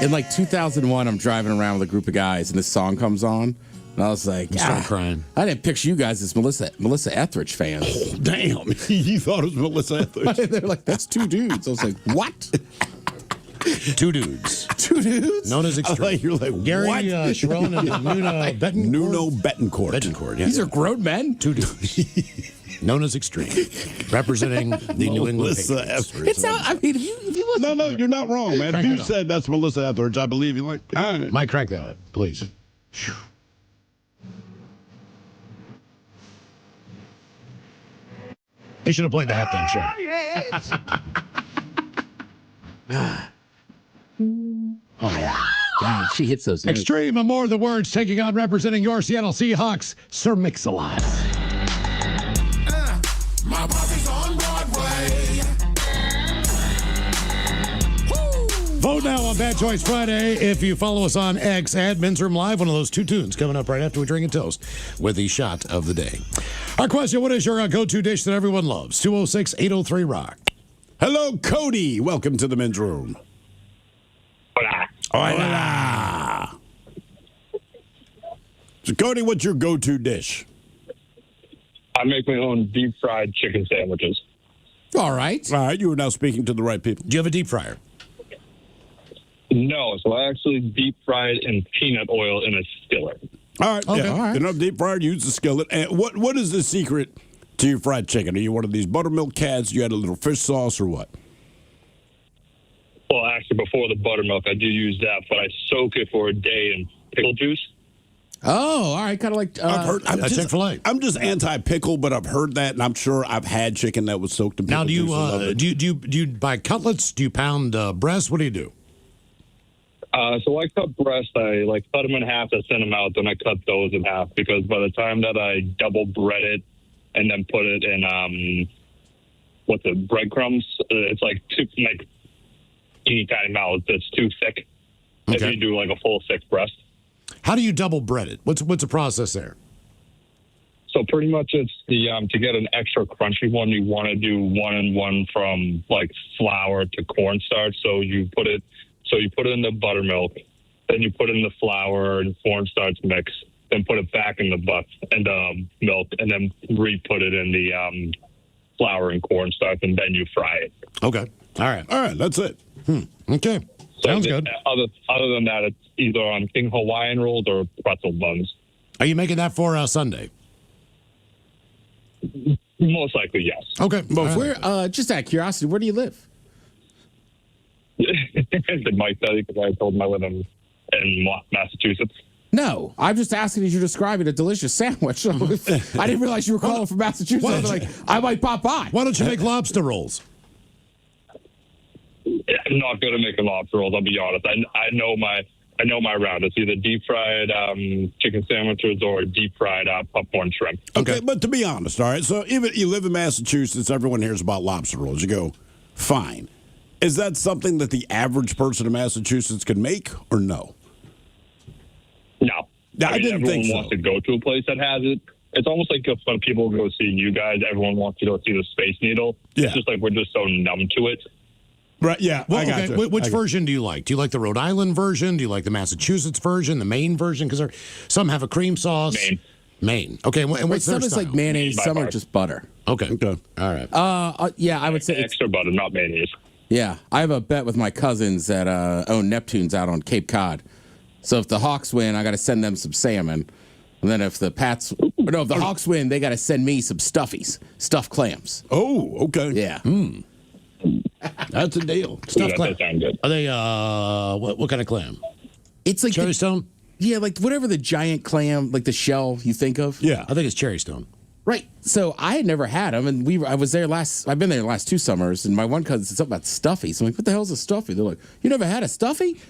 In like 2001, I'm driving around with a group of guys, and this song comes on, and I was like, Start crying. I didn't picture you guys as Melissa Etheridge fans. Damn, you thought it was Melissa Etheridge. They're like, that's two dudes. I was like, what? Two dudes. Two dudes? Known as I Extreme. thought you were like, Gary what? Sharon and Nuno Betancourt. Nuno Betancourt. Betancourt, yeah. These are grown men. Two dudes. Known as Extreme. Representing the New England Melissa Patriots. Etheridge. It's not, I mean, if you look. No, you're not wrong, man. If you said that's Melissa Etheridge, I believe you. Like, all right. Mike, crank that up, please. They should have played the halftime show. Oh, yeah. God, she hits those notes. Extreme and more of the words taking on representing your Seattle Seahawks, Sir Mix-a-Lot. My party's on Broadway. Vote now on Bad Choice Friday. If you follow us on X, add Men's Room Live, one of those two tunes coming up right after we drink and toast with the shot of the day. Our question, what is your go-to dish that everyone loves? 206-803-ROCK. Hello, Cody. Welcome to the men's room. Hola. So, Cody, what's your go-to dish? I make my own deep fried chicken sandwiches. All right. All right, you are now speaking to the right people. Do you have a deep fryer? No, so I actually deep fried in peanut oil in a skillet. All right, Okay, yeah. all right. You know, deep fried, use the skillet. And what is the secret to your fried chicken? Are you one of these buttermilk cats? You add a little fish sauce or what? Well, actually, before the buttermilk, I do use that, but I soak it for a day in pickle juice. Oh, all right. Kind of like. I've heard. Chick-fil-A. I'm just anti-pickle, but I've heard that, and I'm sure I've had chicken that was soaked in pickle Now, do juice. I love you it. do you buy cutlets? Do you pound breasts? What do you do? So I cut breast. I cut them in half to thin them out. Then I cut those in half because by the time that I double bread it and then put it in breadcrumbs, it's like teeny tiny mouths. It's too thick. If Okay. you do like a full thick breast. How do you double bread it? What's the process there? So pretty much it's the to get an extra crunchy one, you want to do 1-and-1 from like flour to cornstarch. So you put it in the buttermilk, then you put in the flour and cornstarch mix, then put it back in the milk, and then re-put it in the flour and cornstarch, and then you fry it. Okay. All right. That's it. Okay. So Sounds good. Other than that, it's either on King Hawaiian rolls or pretzel buns. Are you making that for Sunday? Most likely, yes. Okay. But All right. where, just out of curiosity, where do you live? Did Mike tell you? Because I told him I live in Massachusetts. No, I'm just asking as you're describing a delicious sandwich. So I didn't realize you were calling from Massachusetts. I was like, I might pop by. Why don't you make lobster rolls? I'm not good at making lobster rolls. I'll be honest. I know my route. It's either deep fried chicken sandwiches or deep fried popcorn shrimp. Okay, but to be honest, all right, so even you live in Massachusetts, everyone hears about lobster rolls. You go, fine. Is that something that the average person in Massachusetts can make or no? No. I didn't everyone think so. wants to go to a place that has it. It's almost like if when people go see you guys, everyone wants to go see the Space Needle. Yeah. It's just like we're just so numb to it. Right, yeah, Well, I got okay. you. Which version do you like? Do you like the Rhode Island version? Do you like the Massachusetts version, the Maine version? Because some have a cream sauce. Maine. Okay, and Wait, what's their some is style? like mayonnaise, By some are far. just butter. Okay. Okay. All right. Yeah, I would say it's, Extra butter, not mayonnaise. yeah. I have a bet with my cousins that own Neptunes out on Cape Cod. So if the Hawks win, I got to send them some salmon. And then if the Hawks win, they got to send me some stuffies, stuffed clams. Oh, okay. Yeah. That's a deal. Stuffed That clam. does sound good. Are they, what kind of clam? It's like Cherry stone? yeah, like whatever the giant clam, like the shell you think of. Yeah. I think it's cherry stone. Right. So I had never had them, and I've been there the last 2 summers, and my one cousin said something about stuffies. I'm like, what the hell's a stuffy? They're like, you never had a stuffy?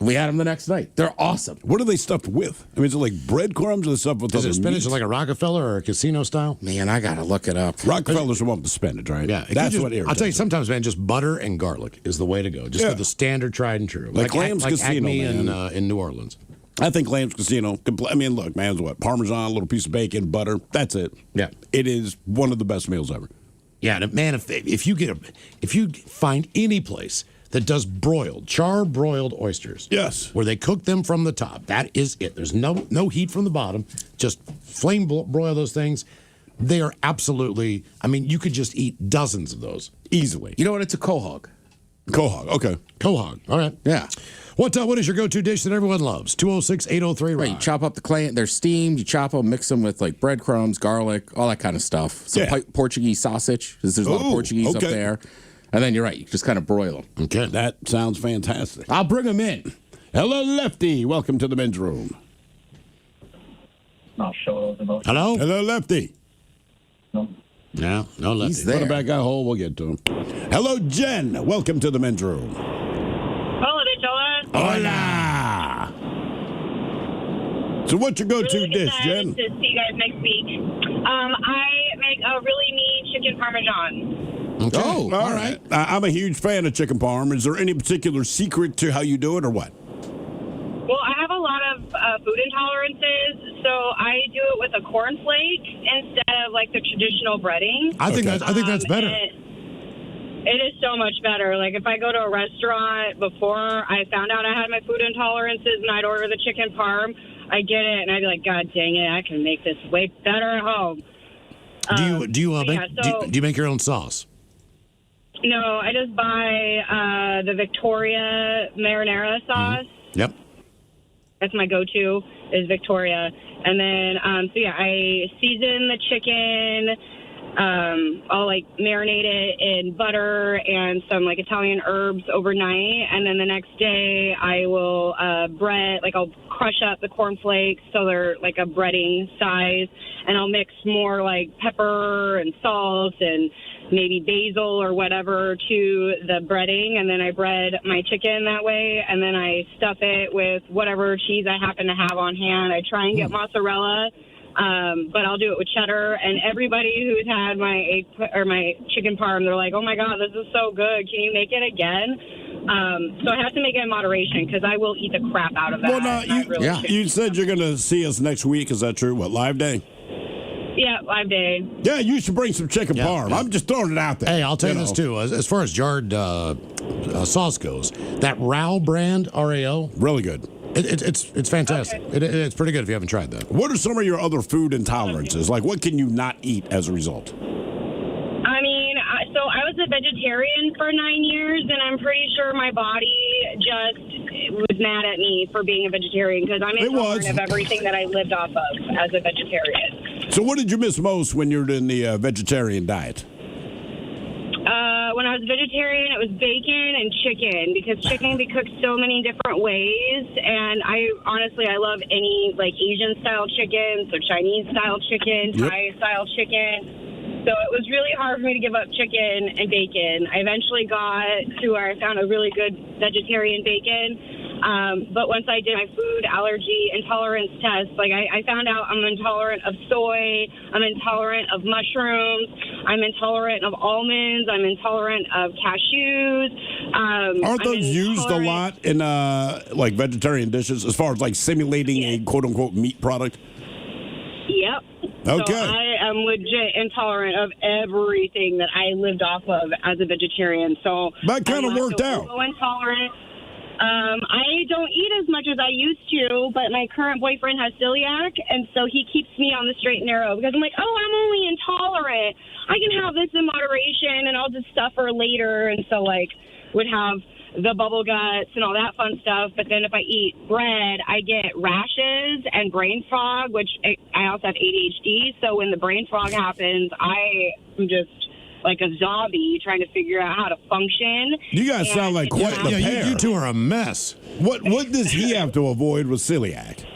We had them the next night. They're awesome. What are they stuffed with? I mean, is it like breadcrumbs or the stuff with Is other it spinach meats? like a Rockefeller or a casino style? Man, I gotta look it up. Rockefeller's the one with the spinach, right? Yeah. That's what irritates I'll tell you, me. sometimes, man, just butter and garlic is the way to go. Just Yeah. for the standard tried and true. Like Lamb's Casino, Acme man. in New Orleans. I think Lamb's Casino. I mean, look, man, it's what? Parmesan, a little piece of bacon, butter. That's it. Yeah. It is one of the best meals ever. Yeah, and man, if you find any place that does char-broiled oysters. Yes. Where they cook them from the top. That is it. There's no heat from the bottom. Just flame broil those things. They are absolutely, I mean, you could just eat dozens of those easily. You know what? It's a quahog. Quahog, okay. Quahog, all right. Yeah. What is your go-to dish that everyone loves? 206-803-ROCK. Right, you chop up the clay. They're steamed. You chop them, mix them with like breadcrumbs, garlic, all that kind of stuff. Some Portuguese sausage, because there's a lot of Portuguese up there. And then you're right, you just kind of broil them. Okay. That sounds fantastic. I'll bring them in. Hello, Lefty. Welcome to the men's room. I'll show those emotions. Hello? Hello, Lefty. No, no lefty. He's there. Put it back out hole. We'll get to him. Hello, Jen. Welcome to the men's room. Hola, bicholas. Hola. So what's your go-to Really dish, excited Jen? to see you guys next week. I make a really mean chicken parmesan. Okay. Oh, all right. I'm a huge fan of chicken parm. Is there any particular secret to how you do it or what? Well, I have a lot of food intolerances, so I do it with a cornflake instead of like the traditional breading. I think that's better. It is so much better. Like if I go to a restaurant before I found out I had my food intolerances and I'd order the chicken parm, I get it and I'd be like, God dang it, I can make this way better at home. Do you make your own sauce? No, I just buy the Victoria marinara sauce. Yep. That's my go-to is Victoria. And then, I season the chicken. I'll like marinate it in butter and some like Italian herbs overnight. And then the next day I will I'll crush up the cornflakes so they're like a breading size. And I'll mix more like pepper and salt and maybe basil or whatever to the breading, and then I bread my chicken that way, and then I stuff it with whatever cheese I happen to have on hand. I try and get mozzarella, but I'll do it with cheddar, and everybody who's had my chicken parm, they're like, oh my God, this is so good. Can you make it again? So I have to make it in moderation because I will eat the crap out of that. Well, no, you said you're going to see us next week. Is that true? What, live day? Yeah, live day. Yeah, you should bring some chicken parm. yeah. I'm just throwing it out there. Hey, I'll tell you this too. As far as jarred sauce goes, that Rao brand, RAO, Really good. it's fantastic. Okay. It's pretty good if you haven't tried that. What are some of your other food intolerances? Like, what can you not eat as a result? I mean, so I was a vegetarian for 9 years, and I'm pretty sure my body just was mad at me for being a vegetarian because I'm intolerant of everything that I lived off of as a vegetarian. So what did you miss most when you were in the vegetarian diet? When I was vegetarian, it was bacon and chicken because chicken can be cooked so many different ways. And I love any like Asian style chicken, so Chinese style chicken, Thai style chicken. So it was really hard for me to give up chicken and bacon. I eventually got to where I found a really good vegetarian bacon. But once I did my food allergy intolerance test, like I found out I'm intolerant of soy, I'm intolerant of mushrooms, I'm intolerant of almonds, I'm intolerant of cashews. Aren't those used a lot in like vegetarian dishes as far as like simulating a quote unquote meat product? Yep. Okay. So I am legit intolerant of everything that I lived off of as a vegetarian. So that kind of worked out. I'm intolerant. I don't eat as much as I used to, but my current boyfriend has celiac, and so he keeps me on the straight and narrow because I'm like, oh, I'm only intolerant. I can have this in moderation, and I'll just suffer later. And so, like, would have the bubble guts and all that fun stuff. But then if I eat bread, I get rashes and brain fog, which I also have ADHD. So when the brain fog happens, I am just like a zombie trying to figure out how to function. You guys sound like quite the pair. You two are a mess. What does he have to avoid with celiac?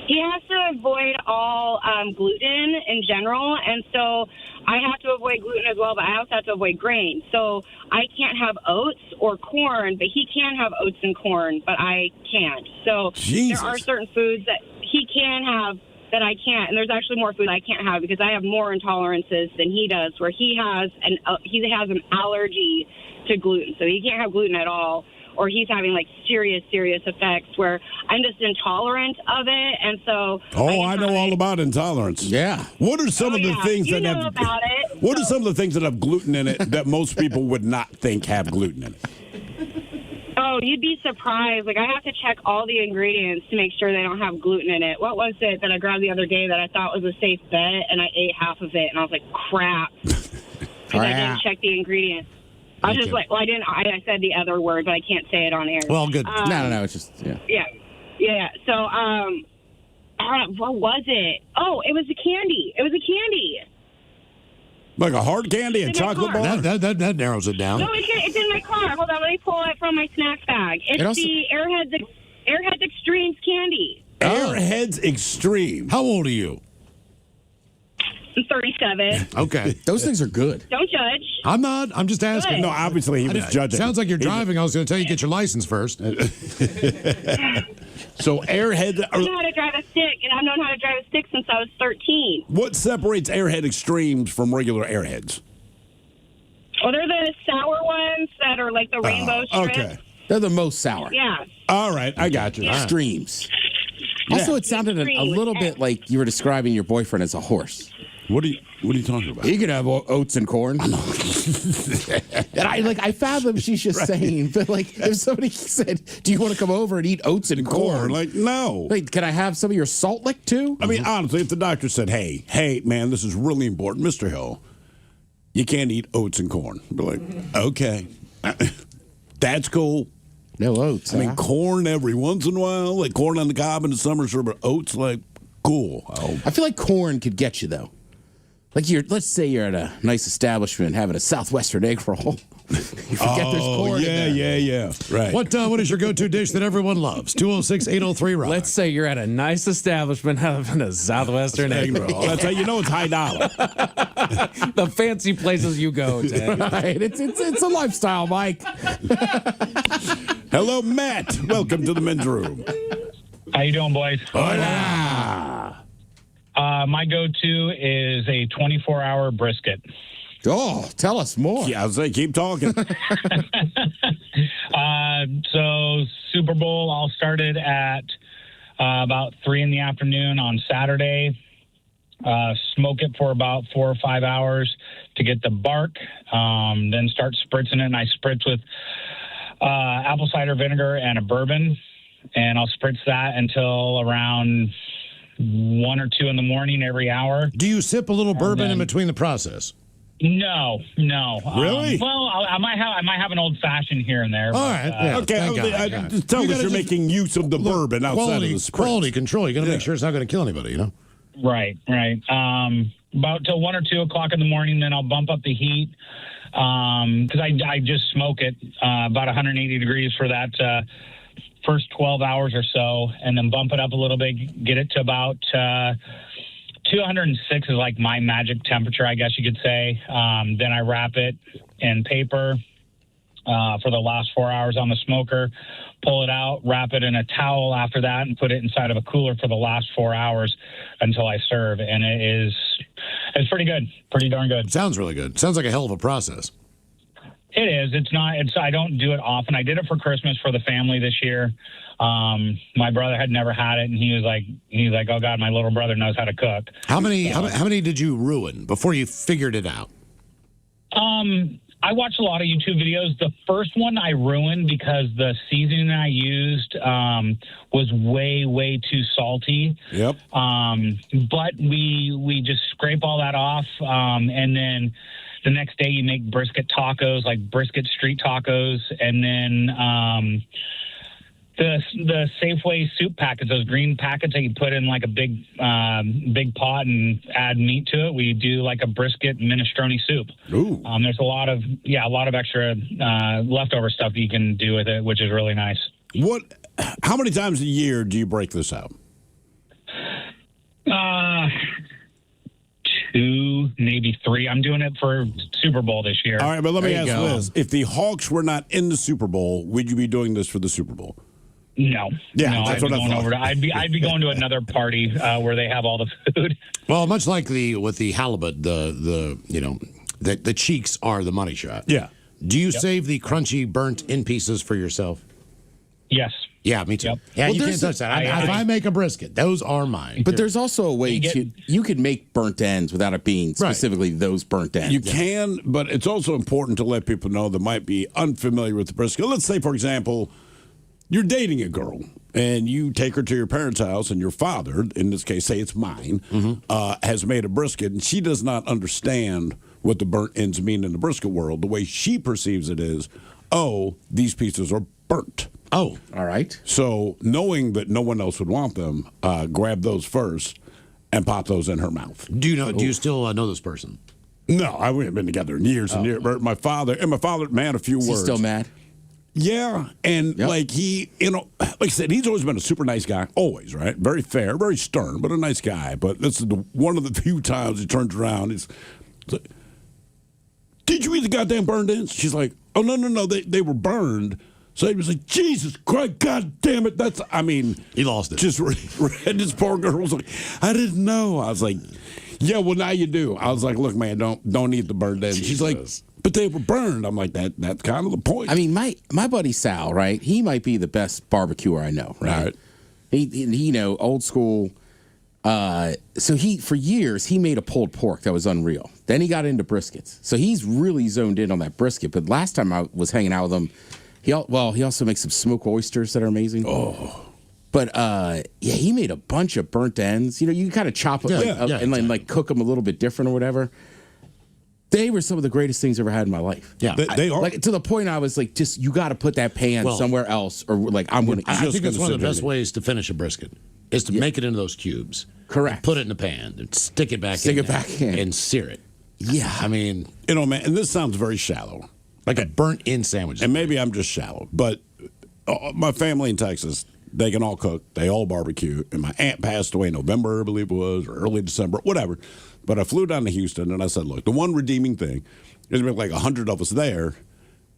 He has to avoid all gluten in general, and so I have to avoid gluten as well, but I also have to avoid grain. So I can't have oats or corn, but he can have oats and corn, but I can't. So Jesus. There are certain foods that he can have that I can't, and there's actually more food I can't have because I have more intolerances than he does, where he has an allergy to gluten, so he can't have gluten at all, or he's having like serious effects where I'm just intolerant of it, and so. I know all about intolerance. Yeah. What are some of the things you that know have? About it. What are some of the things that have gluten in it that most people would not think have gluten in it? No, you'd be surprised. Like, I have to check all the ingredients to make sure they don't have gluten in it. What was it that I grabbed the other day that I thought was a safe bet, and I ate half of it, and I was like, crap. Because I didn't check the ingredients. I was just like, well, I said the other word, but I can't say it on air. Well, good. No, it's just, yeah. Yeah. So, what was it? Oh, it was a candy. Like a hard candy and It's in my chocolate car. bar? That narrows it down. No, it's in my car. Hold on, let me pull it from my snack bag. It's the Airheads Extremes candy. Airheads Extreme. How old are you? I'm 37. Okay. Those things are good. Don't judge. I'm not. I'm just asking. No, obviously he was judging. Sounds like you're driving. I was going to tell you get your license first. So Airhead. I know how to drive a stick, and I've known how to drive a stick since I was 13. What separates Airhead Extremes from regular Airheads? Well, they're the sour ones that are like the rainbow strips. Okay. They're the most sour. Yeah. All right, I got you. Extremes. Also, it sounded a little bit like you were describing your boyfriend as a horse. What are you talking about? You could have oats and corn. And I fathom she's just saying, but like if somebody said, "Do you want to come over and eat oats and corn?" Like, no. Like, can I have some of your salt lick too? I mean, honestly, if the doctor said, hey, man, this is really important, Mr. Hill, you can't eat oats and corn. I'd be like, okay, that's cool. No oats. I mean, corn every once in a while, like corn on the cob in the summer, sure, but oats, like, cool. I feel like corn could get you though. Like let's say you're at a nice establishment having a Southwestern egg roll. You forget there's corn in there. Yeah. Right. What is your go-to dish that everyone loves? 206-803-ROCK. Let's say you're at a nice establishment having a Southwestern egg roll. That's how you know it's high dollar. The fancy places you go to. Right. It's a lifestyle, Mike. Hello, Matt. Welcome to the men's room. How you doing, boys? Hola. My go-to is a 24-hour brisket. Oh, tell us more. Yeah, I was saying, keep talking. So Super Bowl all started at about 3 in the afternoon on Saturday. Smoke it for about 4 or 5 hours to get the bark. Then start spritzing it, and I spritz with apple cider vinegar and a bourbon. And I'll spritz that until around 1 or 2 in the morning every hour. Do you sip a little bourbon in between the process? No. Really? Well, I might have an old fashioned here and there. All right. Yeah, Okay, thank God. just tell us you're making use of the bourbon outside of the spritz. Quality control. You got to make sure it's not going to kill anybody, you know? Right. About till 1 or 2 o'clock in the morning, then I'll bump up the heat because I just smoke it about 180 degrees for that first 12 hours or so, and then bump it up a little bit, get it to about 206 is like my magic temperature, I guess you could say. Then I wrap it in paper for the last 4 hours on the smoker, pull it out, wrap it in a towel after that, and put it inside of a cooler for the last 4 hours until I serve. And it's pretty good, pretty darn good. Sounds really good. Sounds like a hell of a process. It is. I don't do it often. I did it for Christmas for the family this year. My brother had never had it, and he was like, oh God, my little brother knows how to cook. How many did you ruin before you figured it out? I watched a lot of YouTube videos. The first one I ruined because the seasoning I used was way, way too salty. Yep. But we just scrape all that off, and then the next day you make brisket tacos, like brisket street tacos, and then the Safeway soup packets, those green packets that you put in like a big pot and add meat to it. We do like a brisket minestrone soup. Ooh. There's a lot of extra leftover stuff you can do with it, which is really nice. How many times a year do you break this out? 2, maybe 3. I'm doing it for Super Bowl this year. All right, but let me There ask you go. this. If the Hawks were not in the Super Bowl, would you be doing this for the Super Bowl? No. Yeah, no, that's I'd what I be going thought. over to, I'd be going to another party where they have all the food. Well, much like with the halibut, the cheeks are the money shot. Yeah. Do you save the crunchy, burnt in pieces for yourself? Yes. Yeah, me too. Yep. Yeah, Well, you can't there's- touch that. I- If I make a brisket, those are mine. But there's also a way you could make burnt ends without it being specifically those burnt ends. You can, but it's also important to let people know that might be unfamiliar with the brisket. Let's say, for example, you're dating a girl and you take her to your parents' house, and your father, in this case, say it's mine, has made a brisket, and she does not understand what the burnt ends mean in the brisket world. The way she perceives it is, oh, these pieces are burnt. Oh, all right. So knowing that no one else would want them, grab those first and pop those in her mouth. do you know? Do you still know this person? No, I haven't been together in years and years. But my father, man, a few Is he words. still mad? Yeah, and like he, like I said, he's always been a super nice guy, always, right? Very fair, very stern, but a nice guy. But this is one of the few times he turns around. He's like, "Did you eat the goddamn burned ends?" She's like, "Oh no, they were burned." So he was like, "Jesus Christ, God damn it!" He lost it. Just read this poor girl was like, "I didn't know." I was like, "Yeah, well now you do." I was like, "Look, man, don't eat the burned ends." She's like, "But they were burned." I'm like, that's kind of the point. I mean, my buddy Sal, right? He might be the best barbecuer I know, right? Right. He old school. So for years he made a pulled pork that was unreal. Then he got into briskets. So he's really zoned in on that brisket. But last time I was hanging out with him, he also makes some smoked oysters that are amazing. Oh. But he made a bunch of burnt ends. You know, you kind of chop it and like cook them a little bit different or whatever. They were some of the greatest things I ever had in my life. Yeah, they are. Like to the point I was like, just you got to put that pan somewhere else, or like I'm going to. I think it's one of the best ways to finish a brisket is to make it into those cubes. Correct. Put it in the pan and stick it back in and sear it. Yeah. I mean, man, and this sounds very shallow. like a burnt in sandwich. And maybe I'm just shallow, but my family in Texas, they can all cook. They all barbecue. And my aunt passed away in November, I believe it was, or early December, whatever. But I flew down to Houston, and I said, look, the one redeeming thing is there's like 100 of us there.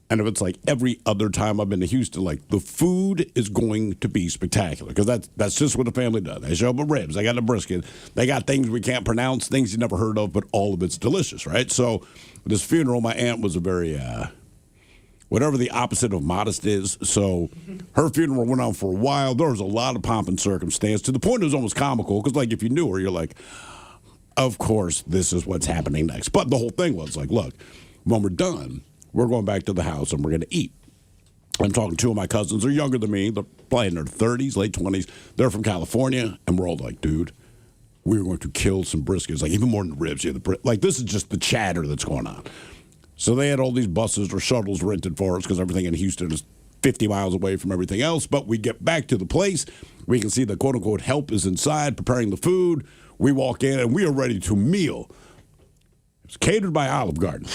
And if it's like every other time I've been to Houston, like the food is going to be spectacular because that's just what the family does. They show up with ribs. They got the brisket. They got things we can't pronounce, things you never heard of, but all of it's delicious, right? So this funeral, my aunt was a very, whatever the opposite of modest is. So her funeral went on for a while. There was a lot of pomp and circumstance to the point it was almost comical because, like, if you knew her, you're like, of course, this is what's happening next. But the whole thing was like, look, when we're done, we're going back to the house and we're going to eat. I'm talking to two of my cousins. They're younger than me. They're probably in their 30s, late 20s. They're from California. And we're all like, dude, we're going to kill some briskets, like even more than the ribs. Like, this is just the chatter that's going on. So they had all these buses or shuttles rented for us because everything in Houston is 50 miles away from everything else. But we get back to the place. We can see the quote-unquote help is inside preparing the food. We walk in and we are ready to meal. It's catered by Olive Garden.